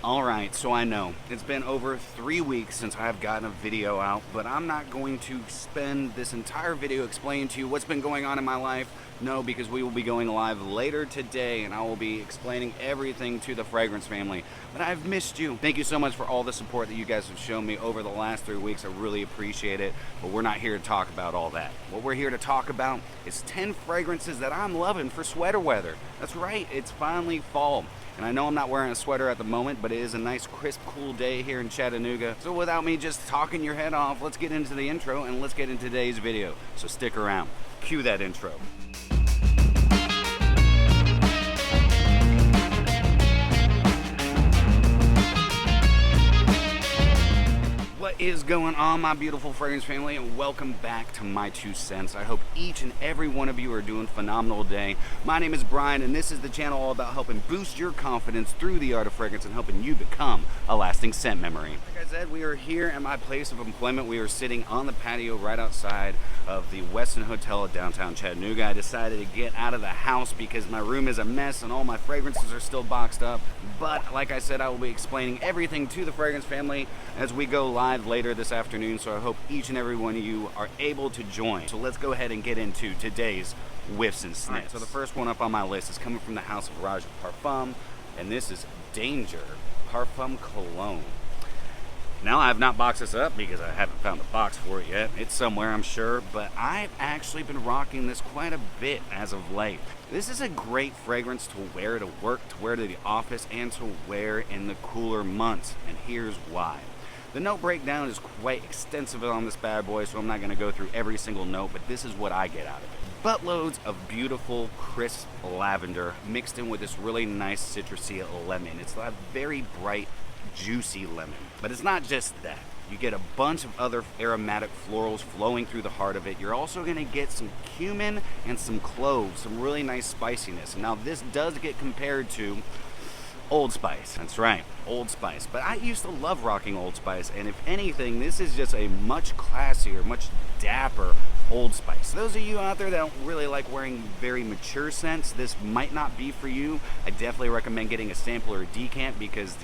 Alright, so I know it's been over 3 weeks since I've gotten a video out, but I'm not going to spend this entire video explaining to you what's been going on in my life. No, because we will be going live later today and I will be explaining everything to the Fragrance family. But I've missed you. Thank you so much for all the support that you guys have shown me over the last 3 weeks. I really appreciate it, but we're not here to talk about all that. What we're here to talk about is 10 fragrances that I'm loving for sweater weather. That's right, it's finally fall. And I know I'm not wearing a sweater at the moment, but it is a nice, crisp, cool day here in Chattanooga. So without me just talking your head off, let's get into the intro and let's get into today's video. So stick around. Cue that intro. What is going on, my beautiful fragrance family, and welcome back to My Two Cents. I hope each and every one of you are doing a phenomenal day. My name is Brian, and this is the channel all about helping boost your confidence through the art of fragrance and helping you become a lasting scent memory. Like I said, we are here at my place of employment. We are sitting on the patio right outside of the Westin Hotel at downtown Chattanooga. I decided to get out of the house because my room is a mess and all my fragrances are still boxed up. But like I said, I will be explaining everything to the fragrance family as we go live later this afternoon, so I hope each and every one of you are able to join. So let's go ahead and get into today's whiffs and sniffs. Right, so the first one up on my list is coming from the house of Raja Parfum, and this is Danger Parfum Cologne. Now, I have not boxed this up because I haven't found the box for it yet. It's somewhere, I'm sure, but I've actually been rocking this quite a bit as of late. This is a great fragrance to wear to work, to wear to the office, and to wear in the cooler months, and here's why. The note breakdown is quite extensive on this bad boy, so I'm not going to go through every single note, but this is what I get out of it. Buttloads of beautiful, crisp lavender mixed in with this really nice citrusy lemon. It's a very bright, juicy lemon. But it's not just that. You get a bunch of other aromatic florals flowing through the heart of it. You're also going to get some cumin and some cloves, some really nice spiciness. Now, this does get compared to Old Spice. That's right, Old Spice. But I used to love rocking Old Spice, and if anything, this is just a much classier, much dapper Old Spice. Those of you out there that don't really like wearing very mature scents, this might not be for you. I definitely recommend getting a sample or a decant because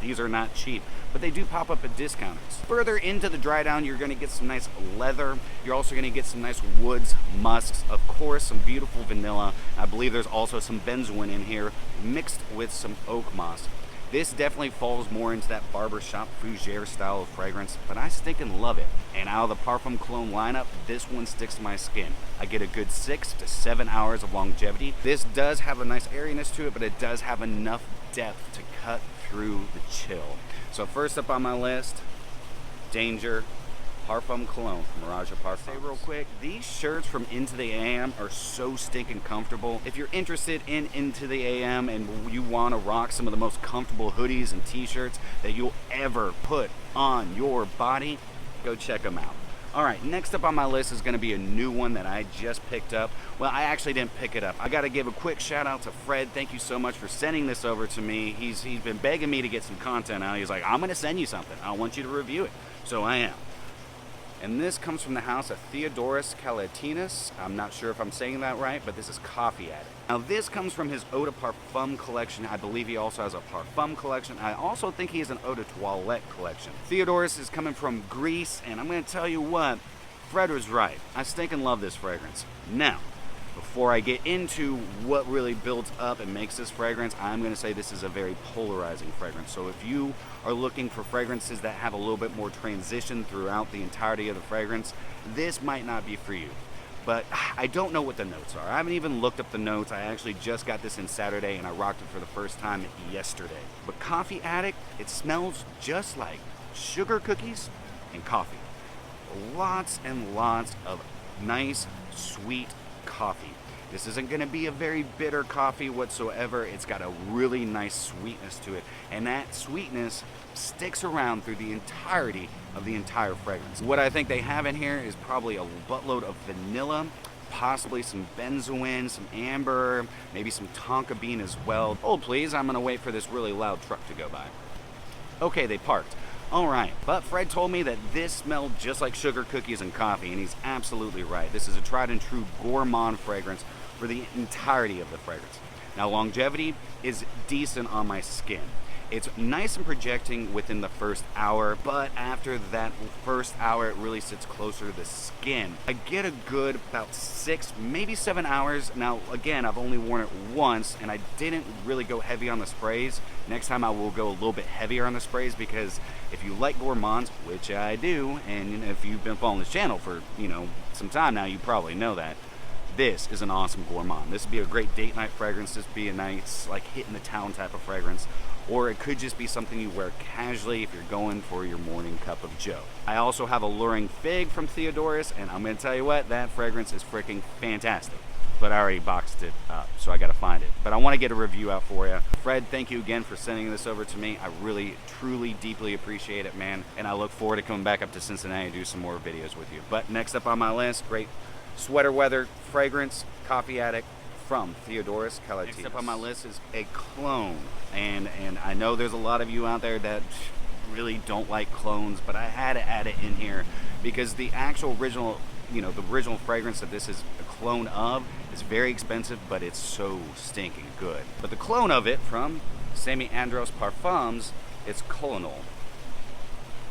these are not cheap, but they do pop up at discounters. Further into the dry down, you're going to get some nice leather. You're also going to get some nice woods, musks, of course, some beautiful vanilla. I believe there's also some benzoin in here mixed with some oak moss. This definitely falls more into that barbershop fougere style of fragrance, but I stinking love it. And out of the Parfum Cologne lineup, this one sticks to my skin. I get a good 6 to 7 hours of longevity. This does have a nice airiness to it, but it does have enough depth to cut through the chill. So first up on my list, Danger Parfum Cologne from Raja Parfum. Say real quick, these shirts from Into the AM are so stinking comfortable. If you're interested in Into the AM and you want to rock some of the most comfortable hoodies and t-shirts that you'll ever put on your body, go check them out. Alright, next up on my list is going to be a new one that I just picked up. Well, I actually didn't pick it up. I got to give a quick shout out to Fred. Thank you so much for sending this over to me. He's been begging me to get some content out. He's like, I'm going to send you something. I want you to review it. So I am. And this comes from the house of Theodoros Kalatinas. I'm not sure if I'm saying that right, but this is Coffee Addict. Now this comes from his Eau de Parfum collection. I believe he also has a Parfum collection. I also think he has an Eau de Toilette collection. Theodoros is coming from Greece, and I'm going to tell you what, Fred was right. I stinking love this fragrance. Now, before I get into what really builds up and makes this fragrance, I'm going to say this is a very polarizing fragrance. So if you are looking for fragrances that have a little bit more transition throughout the entirety of the fragrance, this might not be for you. But I don't know what the notes are. I haven't even looked up the notes. I actually just got this in Saturday and I rocked it for the first time yesterday. But Coffee Addict, it smells just like sugar cookies and coffee. Lots and lots of nice, sweet coffee. This isn't going to be a very bitter coffee whatsoever. It's got a really nice sweetness to it, and that sweetness sticks around through the entirety of the entire fragrance. What I think they have in here is probably a buttload of vanilla, possibly some benzoin, some amber, maybe some tonka bean as well. Hold please, I'm going to wait for this really loud truck to go by. Okay, they parked. Alright, but Fred told me that this smelled just like sugar cookies and coffee, and he's absolutely right. This is a tried and true gourmand fragrance for the entirety of the fragrance. Now, longevity is decent on my skin. It's nice and projecting within the first hour, but after that first hour, it really sits closer to the skin. I get a good about 6, maybe 7 hours. Now, again, I've only worn it once, and I didn't really go heavy on the sprays. Next time I will go a little bit heavier on the sprays, because if you like gourmands, which I do, and if you've been following this channel for, some time now, you probably know that. This is an awesome gourmand. This would be a great date night fragrance. This would be a nice, like, hit in the town type of fragrance. Or it could just be something you wear casually if you're going for your morning cup of joe. I also have Alluring Fig from Theodorus, and I'm gonna tell you what, that fragrance is freaking fantastic. But I already boxed it up, so I gotta find it. But I wanna get a review out for you. Fred, thank you again for sending this over to me. I really, truly, deeply appreciate it, man. And I look forward to coming back up to Cincinnati to do some more videos with you. But next up on my list, great sweater weather fragrance, Coffee Addict from Theodorus Kalaitis. Next up on my list is a clone. And I know there's a lot of you out there that really don't like clones, but I had to add it in here because the actual original, the original fragrance that this is a clone of is very expensive, but it's so stinking good. But the clone of it from Saint Andros Parfums, it's Colonel.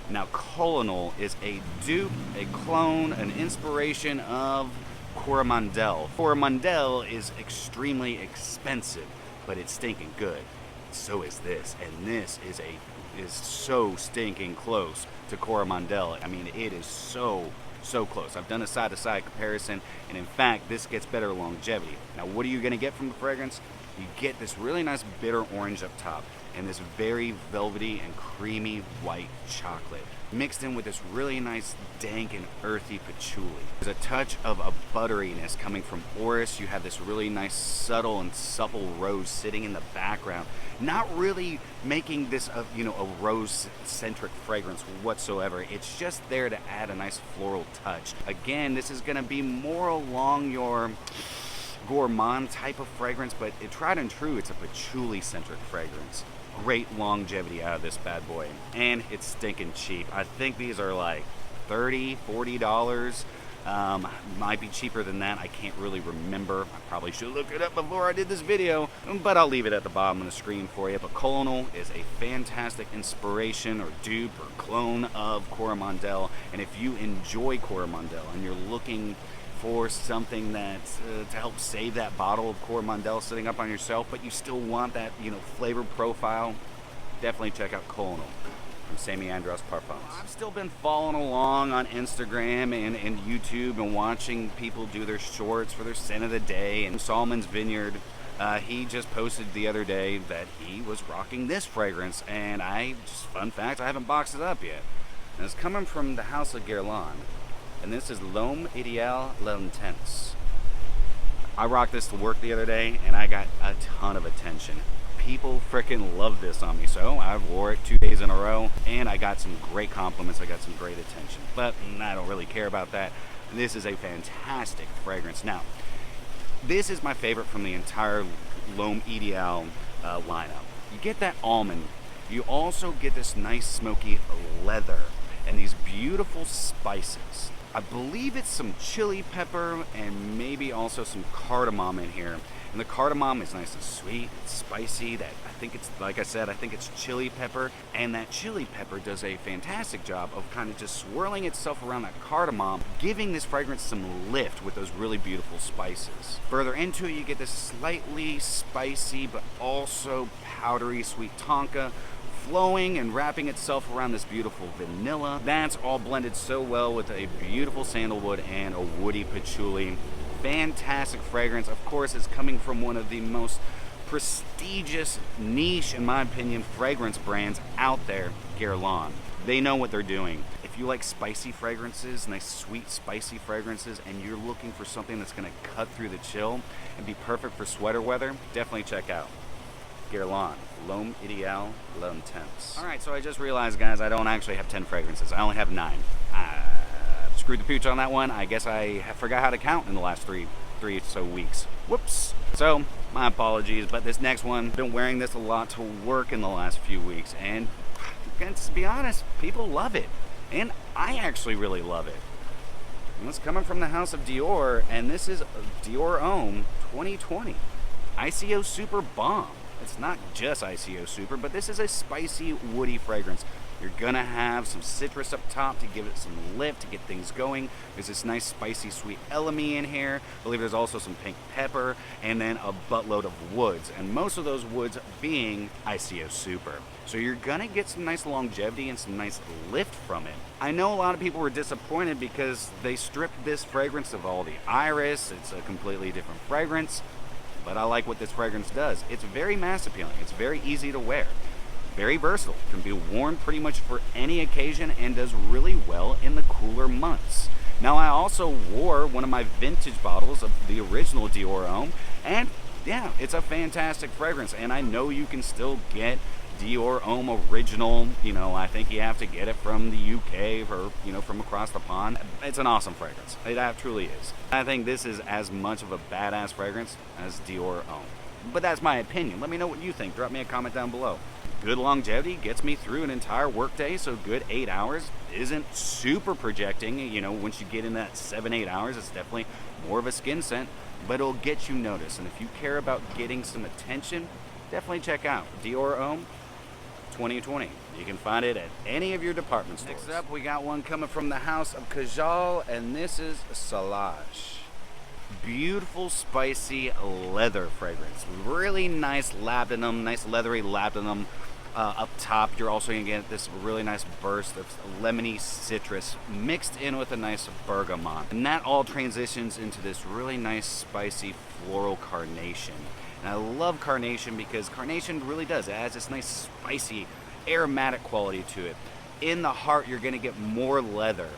Now, Colonel is a dupe, a clone, an inspiration of Coromandel. Coromandel is extremely expensive, but it's stinking good. So is this, and this is so stinking close to Coromandel. I mean, it is so close. I've done a side-to-side comparison, and in fact, this gets better longevity. Now, what are you gonna get from the fragrance? You get this really nice bitter orange up top, and this very velvety and creamy white chocolate, mixed in with this really nice dank and earthy patchouli. There's a touch of a butteriness coming from orris. You have this really nice subtle and supple rose sitting in the background, not really making this a rose-centric fragrance whatsoever. It's just there to add a nice floral touch. Again, this is gonna be more along your gourmand type of fragrance, but tried and true, it's a patchouli-centric fragrance. Great longevity out of this bad boy, and it's stinking cheap. I think these are like $30, $40. Might be cheaper than that. I can't really remember. I probably should look it up before I did this video, but I'll leave it at the bottom of the screen for you. But Colonel is a fantastic inspiration or dupe or clone of Coromandel, and if you enjoy Coromandel and you're looking for something that's to help save that bottle of Coromandel sitting up on your shelf, but you still want that flavor profile, definitely check out Colonel from Saint Andros Parfums. I've still been following along on Instagram and YouTube and watching people do their shorts for their scent of the day. And Solomon's Vineyard, he just posted the other day that he was rocking this fragrance, and fun fact, I haven't boxed it up yet. And it's coming from the House of Guerlain. And this is L'Homme Idéal L'Intense. I rocked this to work the other day, and I got a ton of attention. People freaking love this on me, so I wore it 2 days in a row, and I got some great compliments. I got some great attention, but I don't really care about that. This is a fantastic fragrance. Now, this is my favorite from the entire L'Homme Idéal lineup. You get that almond. You also get this nice smoky leather and these beautiful spices. I believe it's some chili pepper and maybe also some cardamom in here. And the cardamom is nice and sweet, it's spicy. Like I said, I think it's chili pepper. And that chili pepper does a fantastic job of kind of just swirling itself around that cardamom, giving this fragrance some lift with those really beautiful spices. Further into it, you get this slightly spicy, but also powdery sweet tonka, flowing and wrapping itself around this beautiful vanilla. That's all blended so well with a beautiful sandalwood and a woody patchouli. Fantastic fragrance. Of course, it's coming from one of the most prestigious, niche, in my opinion, fragrance brands out there, Guerlain. They know what they're doing. If you like spicy fragrances, nice sweet spicy fragrances, and you're looking for something that's gonna cut through the chill and be perfect for sweater weather, definitely check out Guerlain, L'Homme Idéal L'Intense. All right, so I just realized, guys, I don't actually have 10 fragrances. I only have 9. Screwed the pooch on that one. I guess I forgot how to count in the last three or so weeks. Whoops. So, my apologies, but this next one, I've been wearing this a lot to work in the last few weeks, and to be honest, people love it. And I actually really love it. And it's coming from the House of Dior, and this is Dior Homme 2020. ICO Super Bomb. it's not just ICO Super, but this is a spicy, woody fragrance. You're gonna have some citrus up top to give it some lift, to get things going. There's this nice spicy sweet elemi in here. I believe there's also some pink pepper, and then a buttload of woods, and most of those woods being ICO Super. So you're gonna get some nice longevity and some nice lift from it. I know a lot of people were disappointed because they stripped this fragrance of all the iris. It's a completely different fragrance, but I like what this fragrance does. It's very mass appealing. It's very easy to wear. Very versatile, can be worn pretty much for any occasion and does really well in the cooler months. Now I also wore one of my vintage bottles of the original Dior Homme, and yeah, it's a fantastic fragrance, and I know you can still get Dior Homme original. You know, I think you have to get it from the UK or, you know, from across the pond. It's an awesome fragrance. It truly is. I think this is as much of a badass fragrance as Dior Homme. But that's my opinion. Let me know what you think. Drop me a comment down below. Good longevity gets me through an entire workday, so good 8 hours. Isn't super projecting, you know, once you get in that 7-8 hours, it's definitely more of a skin scent, but it'll get you noticed. And if you care about getting some attention, definitely check out Dior Homme 2020. You can find it at any of your department stores. Next up, we got one coming from the house of Kajal, and this is Salage. Beautiful, spicy leather fragrance. Really nice labdanum, nice leathery labdanum up top. You're also going to get this really nice burst of lemony citrus mixed in with a nice bergamot. And that all transitions into this really nice, spicy floral carnation. And I love carnation because carnation really does. It has this nice, spicy, aromatic quality to it. In the heart, you're going to get more leather.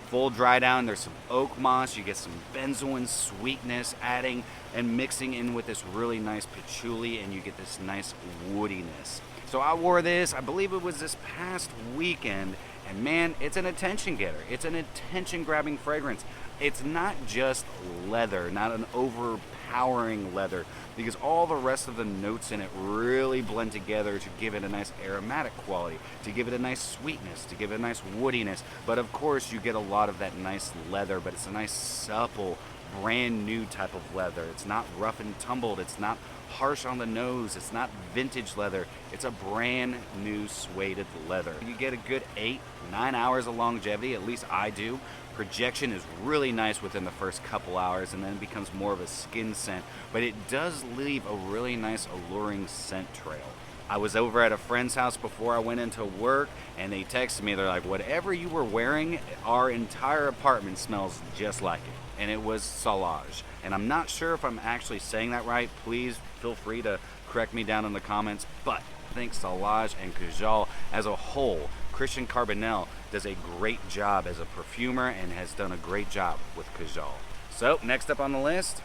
Full dry down, there's some oak moss, you get some benzoin sweetness adding and mixing in with this really nice patchouli, and you get this nice woodiness. So I wore this, I believe it was this past weekend, and man, it's an attention getter. It's an attention grabbing fragrance. It's not just leather, not an overpowering leather, because all the rest of the notes in it really blend together to give it a nice aromatic quality, to give it a nice sweetness, to give it a nice woodiness. But of course you get a lot of that nice leather, but it's a nice supple, brand new type of leather. It's not rough and tumbled, it's not harsh on the nose, it's not vintage leather, it's a brand new suede leather. You get a good 8-9 hours of longevity, at least I do. Projection is really nice within the first couple hours, and then it becomes more of a skin scent, but it does leave a really nice alluring scent trail. I was over at a friend's house before I went into work, and they texted me, they're like, whatever you were wearing, our entire apartment smells just like it. And it was Salage. And I'm not sure if I'm actually saying that right. Please feel free to correct me down in the comments, but I think Salage and Kajal as a whole, Christian Carbonell does a great job as a perfumer and has done a great job with Kajal. So next up on the list,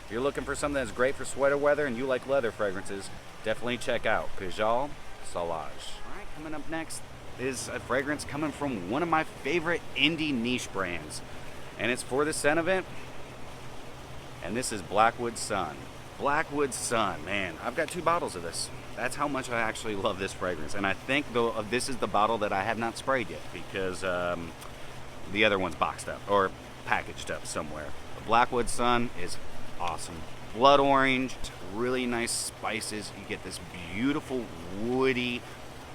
if you're looking for something that's great for sweater weather and you like leather fragrances, definitely check out Kajal Salage. All right, coming up next is a fragrance coming from one of my favorite indie niche brands, and it's for the scent of it, and this is Blackwood Sun. Blackwood Sun, man, I've got 2 bottles of this. That's how much I actually love this fragrance. And I think though this is the bottle that I have not sprayed yet, because the other one's boxed up or packaged up somewhere. The Blackwood Sun is awesome. Blood orange, really nice spices. You get this beautiful woody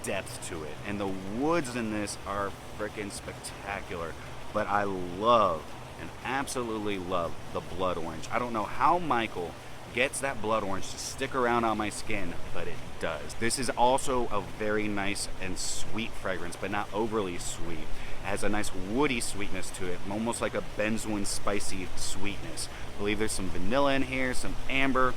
depth to it, and the woods in this are freaking spectacular. But I love and absolutely love the blood orange. I don't know how Michael gets that blood orange to stick around on my skin, but it does. This is also a very nice and sweet fragrance, but not overly sweet. It has a nice woody sweetness to it, almost like a benzoin spicy sweetness. I believe there's some vanilla in here, some amber.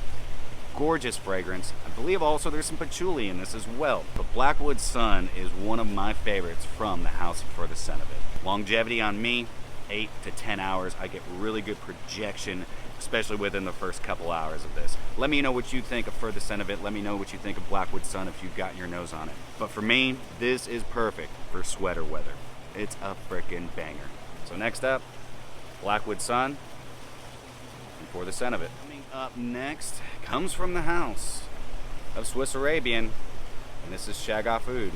Gorgeous fragrance. I believe also there's some patchouli in this as well. But Blackwood Sun is one of my favorites from the house for the scent of it. Longevity on me, 8 to 10 hours. I get really good projection, especially within the first couple hours of this. Let me know what you think of For the Scent of It. Let me know what you think of Blackwood Sun if you've got your nose on it. But for me, this is perfect for sweater weather. It's a frickin' banger. So next up, Blackwood Sun and For the Scent of It. Coming up next comes from the house of Swiss Arabian, and this is Shaggoth Oud.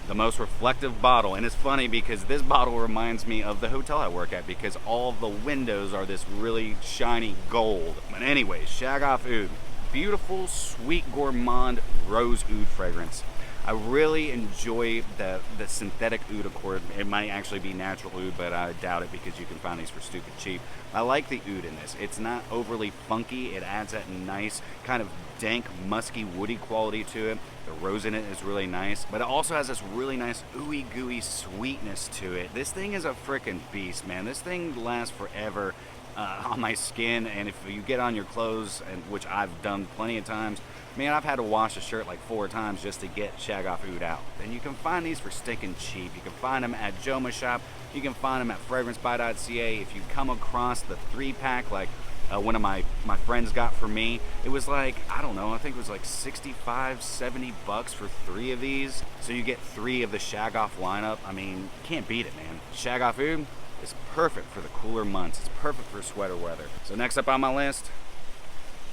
The most reflective bottle, and it's funny because this bottle reminds me of the hotel I work at because all of the windows are this really shiny gold. But anyways, Shaggoth Oud, beautiful, sweet, gourmand rose oud fragrance. I really enjoy the synthetic oud accord. It might actually be natural oud, but I doubt it because you can find these for stupid cheap. I like the oud in this. It's not overly funky. It adds that nice kind of dank, musky, woody quality to it. The rose in it is really nice, but it also has this really nice ooey gooey sweetness to it. This thing is a freaking beast, man. This thing lasts forever on my skin, and if you get on your clothes, and which I've done plenty of times, man, I've had to wash a shirt like 4 times just to get Shag Off Oud out. And you can find these for stinking cheap. You can find them at Joma Shop. You can find them at FragranceBuy.ca. If you come across the 3-pack, like one of my friends got for me, it was like, I don't know, I think it was like 65, 70 bucks for 3 of these. So you get 3 of the Shag Off lineup. I mean, can't beat it, man. Shag Off Oud is perfect for the cooler months. It's perfect for sweater weather. So next up on my list,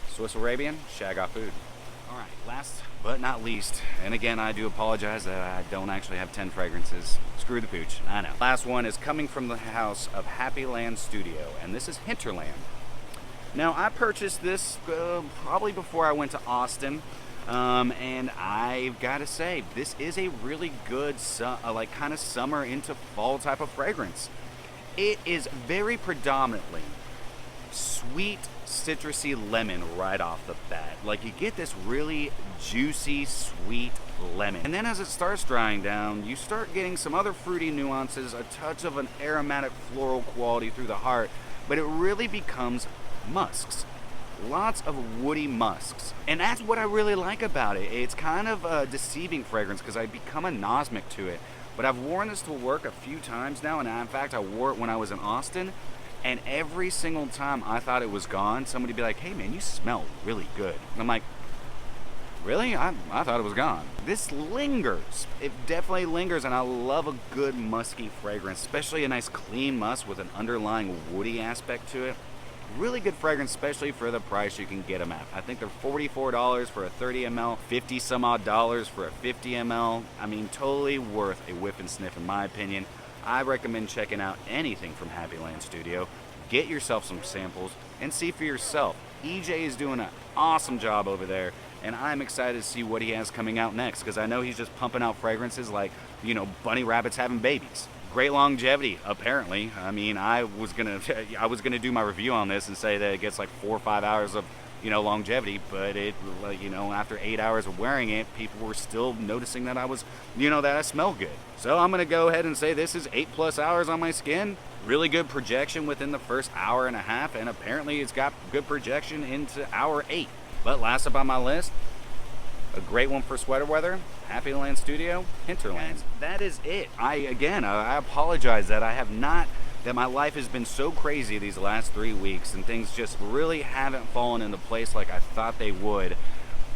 Swiss Arabian Shag Off Oud. All right, last but not least, and again, I do apologize that I don't actually have 10 fragrances. Screw the pooch, I know. Last one is coming from the house of Happy Land Studio, and this is Hinterland. Now, I purchased this probably before I went to Austin, and I've got to say, this is a really good, like kind of summer into fall type of fragrance. It is very predominantly sweet, citrusy lemon right off the bat. Like, you get this really juicy, sweet lemon. And then as it starts drying down, you start getting some other fruity nuances, a touch of an aromatic floral quality through the heart, but it really becomes musks. Lots of woody musks. And that's what I really like about it. It's kind of a deceiving fragrance because I become anosmic to it. But I've worn this to work a few times now, and in fact, I wore it when I was in Austin. And every single time I thought it was gone, somebody would be like, hey man, you smell really good. And I'm like, really? I thought it was gone. This lingers. It definitely lingers, and I love a good musky fragrance, especially a nice clean musk with an underlying woody aspect to it. Really good fragrance, especially for the price you can get them at. I think they're $44 for a 30 ml, 50 some odd dollars for a 50 ml. I mean, totally worth a whiff and sniff in my opinion. I recommend checking out anything from Happy Land Studio. Get yourself some samples and see for yourself. EJ is doing an awesome job over there, and I'm excited to see what he has coming out next, because I know he's just pumping out fragrances like, you know, bunny rabbits having babies. Great longevity, apparently. I mean, I was gonna do my review on this and say that it gets like 4 or 5 hours of, you know, longevity, but it, you know, after 8 hours of wearing it, people were still noticing that I was, you know, that I smell good. So I'm gonna go ahead and say this is 8+ hours on my skin. Really good projection within the first hour and a half, and apparently it's got good projection into hour 8. But last up on my list, a great one for sweater weather, Happy Land Studio, Hinterland. That is it. I apologize that that my life has been so crazy these last 3 weeks, and things just really haven't fallen into place like I thought they would.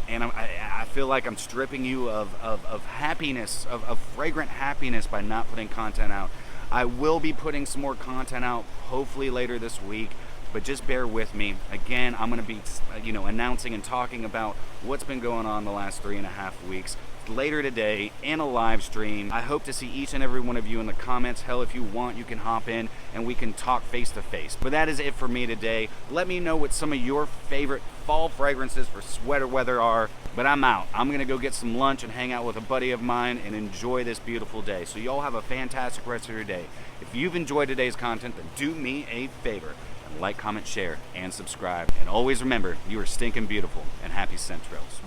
And I feel like I'm stripping you of happiness, of fragrant happiness by not putting content out. I will be putting some more content out hopefully later this week, but just bear with me. Again, I'm going to be, you know, announcing and talking about what's been going on the last 3.5 weeks later today in a live stream. I hope to see each and every one of you in the comments. Hell, if you want, you can hop in and we can talk face to face. But that is it for me today. Let me know what some of your favorite fall fragrances for sweater weather are. But I'm out. I'm gonna go get some lunch and hang out with a buddy of mine and enjoy this beautiful day. So y'all have a fantastic rest of your day. If you've enjoyed today's content, then do me a favor and like, comment, share, and subscribe. And always remember, you are stinking beautiful, and happy scent trails.